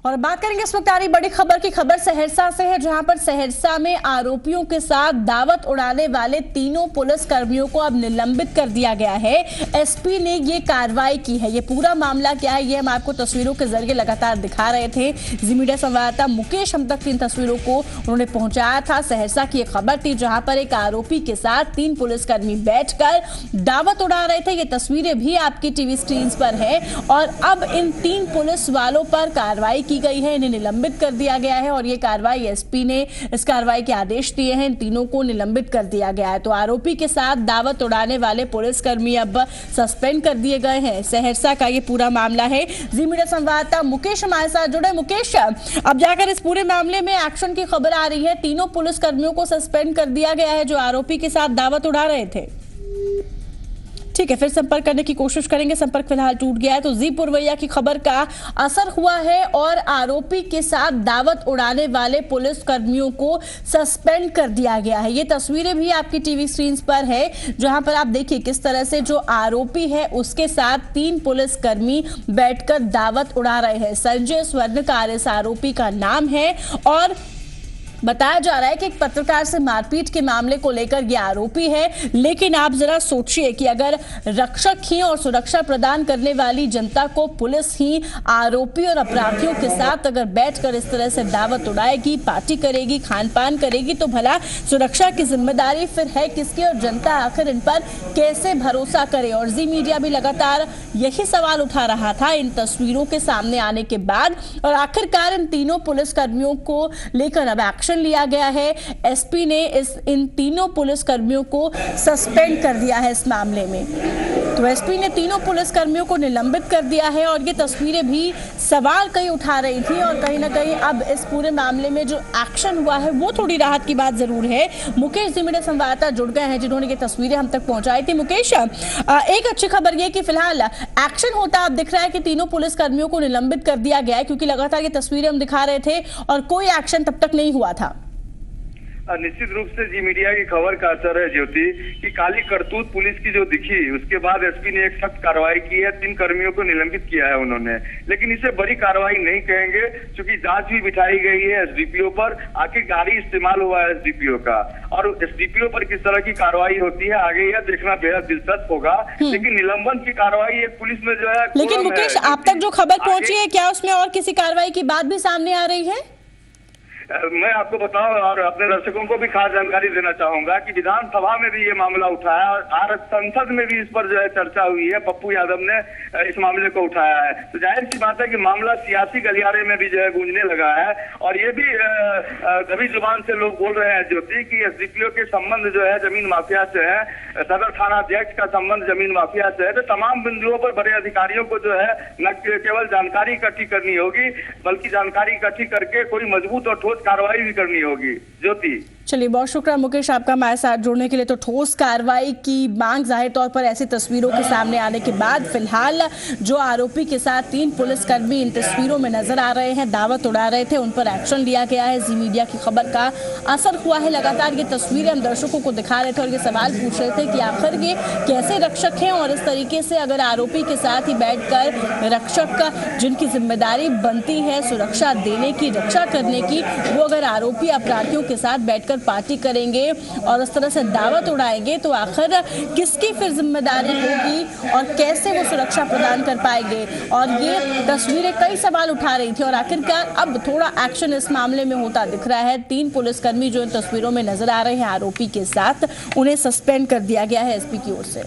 और बात करेंगे इस वक्त आ रही बड़ी खबर की। खबर सहरसा से है, जहां पर सहरसा में आरोपियों के साथ दावत उड़ाने वाले तीनों पुलिस कर्मियों को अब निलंबित कर दिया गया है। एसपी ने ये कार्रवाई की है। ये पूरा मामला क्या है, ये हम आपको तस्वीरों के जरिए लगातार दिखा रहे थे। जी मीडिया संवाददाता मुकेश हम तक इन तस्वीरों को उन्होंने पहुंचाया था। सहरसा की एक खबर थी, जहां पर एक आरोपी के साथ 3 पुलिसकर्मी बैठकर दावत उड़ा रहे थे। ये तस्वीरें भी आपकी टीवी स्क्रीन पर है और अब इन 3 पुलिस वालों पर कार्रवाई की गई है, इन्हें निलंबित कर दिया गया है। और ये कार्रवाई एसपी ने इस कार्रवाई के आदेश दिए हैं, इन तीनों को निलंबित कर दिया गया है। तो आरोपी के साथ दावत उड़ाने वाले पुलिसकर्मी अब सस्पेंड कर दिए गए हैं। सहरसा का ये पूरा मामला है। जी मीडिया संवाददाता मुकेश हमारे साथ जुड़े। मुकेश, अब जाकर इस पूरे मामले में एक्शन की खबर आ रही है। तीनों पुलिसकर्मियों को सस्पेंड कर दिया गया है जो आरोपी के साथ दावत उड़ा रहे थे। ठीक है, फिर संपर्क करने की कोशिश करेंगे। संपर्क फिलहाल टूट गया है। तो जी पुरवैया की खबर का असर हुआ है और आरोपी के साथ दावत उड़ाने वाले पुलिस कर्मियों को सस्पेंड कर दिया गया है। ये तस्वीरें भी आपकी टीवी स्क्रीन पर है, जहां पर आप देखिए किस तरह से जो आरोपी है उसके साथ 3 पुलिस कर्मी बैठकर दावत उड़ा रहे हैं। संजय स्वर्णकार इस आरोपी का नाम है और बताया जा रहा है कि एक पत्रकार से मारपीट के मामले को लेकर ये आरोपी है। लेकिन आप जरा सोचिए कि अगर रक्षक ही और सुरक्षा प्रदान करने वाली जनता को पुलिस ही आरोपी और अपराधियों के साथ अगर बैठकर इस तरह से दावत उड़ाएगी, पार्टी करेगी, खान पान करेगी, तो भला सुरक्षा की जिम्मेदारी फिर है किसकी और जनता आखिर इन पर कैसे भरोसा करे। और जी मीडिया भी लगातार यही सवाल उठा रहा था इन तस्वीरों के सामने आने के बाद। और आखिरकार इन तीनों पुलिसकर्मियों को लेकर अब एक्शन लिया गया है। एसपी ने इन तीनों पुलिसकर्मियों को सस्पेंड कर दिया है इस मामले में। तो एसपी ने तीनों पुलिसकर्मियों को निलंबित कर दिया है और ये तस्वीरें भी सवाल कई उठा रही थी। और कहीं ना कहीं अब इस पूरे मामले में जो एक्शन हुआ है वो थोड़ी राहत की बात जरूर है। मुकेश जी मेरे संवाददाता जुड़ गए हैं जिन्होंने ये तस्वीरें हम तक पहुंचाई थी। मुकेश, एक अच्छी खबर ये कि फिलहाल एक्शन होता अब दिख रहा है कि तीनों पुलिसकर्मियों को निलंबित कर दिया गया है, क्योंकि लगातार ये तस्वीरें हम दिखा रहे थे और कोई एक्शन तब तक नहीं हुआ था। निश्चित रूप से जी मीडिया की खबर का असर है ज्योति कि काली करतूत पुलिस की जो दिखी, उसके बाद एसपी ने एक सख्त कार्रवाई की है। 3 कर्मियों को निलंबित किया है उन्होंने, लेकिन इसे बड़ी कार्रवाई नहीं कहेंगे क्योंकि जांच भी बिठाई गई है एसडीपीओ पर। आखिर गाड़ी इस्तेमाल हुआ है एसडीपीओ का और एसडीपीओ पर किस तरह की कार्रवाई होती है आगे यह देखना बेहद दिलचस्प होगा। लेकिन निलंबन की कार्रवाई एक पुलिस में जो है। लेकिन मुकेश, आप तक जो खबर पहुंची है, क्या उसमें और किसी कार्रवाई की बात भी सामने आ रही है? मैं आपको बताऊं और अपने दर्शकों को भी खास जानकारी देना चाहूंगा कि विधानसभा में भी ये मामला उठाया और संसद में भी इस पर जो है चर्चा हुई है। पप्पू यादव ने इस मामले को उठाया है, तो जाहिर सी बात है कि मामला सियासी गलियारे में भी जो है गूंजने लगा है। और ये भी सभी जुबान से लोग बोल रहे हैं ज्योति की एसडीपीओ के संबंध जो है जमीन माफिया से है, सदर थाना अध्यक्ष का संबंध जमीन माफिया से है। तो तमाम बिंदुओं पर बड़े अधिकारियों को जो है न केवल जानकारी इकट्ठी करनी होगी बल्कि जानकारी इकट्ठी करके कोई मजबूत और कार्रवाई भी करनी होगी। ज्योति, चलिए बहुत शुक्रिया मुकेश आपका हमारे साथ जुड़ने के लिए। तो ठोस कार्रवाई की मांग जाहिर तौर पर ऐसी तस्वीरों के सामने आने के बाद फिलहाल जो आरोपी के साथ 3 पुलिसकर्मी इन तस्वीरों में नजर आ रहे हैं, दावत उड़ा रहे थे, उन पर एक्शन लिया गया है। जी मीडिया की खबर का असर हुआ है। लगातार ये तस्वीरें हम दर्शकों को दिखा रहे थे और ये सवाल पूछ रहे थे कि आखिर ये कैसे रक्षक हैं और इस तरीके से अगर आरोपी के साथ ही बैठकर रक्षक जिनकी जिम्मेदारी बनती है सुरक्षा देने की, रक्षा करने की, वो अगर आरोपी अपराधियों के साथ बैठकर पार्टी करेंगे और इस तरह से दावत उड़ाएंगे तो आखिर किसकी फिर जिम्मेदारी होगी और कैसे वो सुरक्षा प्रदान कर पाएंगे। और ये तस्वीरें कई सवाल उठा रही थी और आखिरकार अब थोड़ा एक्शन इस मामले में होता दिख रहा है। 3 पुलिसकर्मी जो इन तस्वीरों में नजर आ रहे हैं आरोपी के साथ, उन्हें सस्पेंड कर दिया गया है एसपी की ओर से।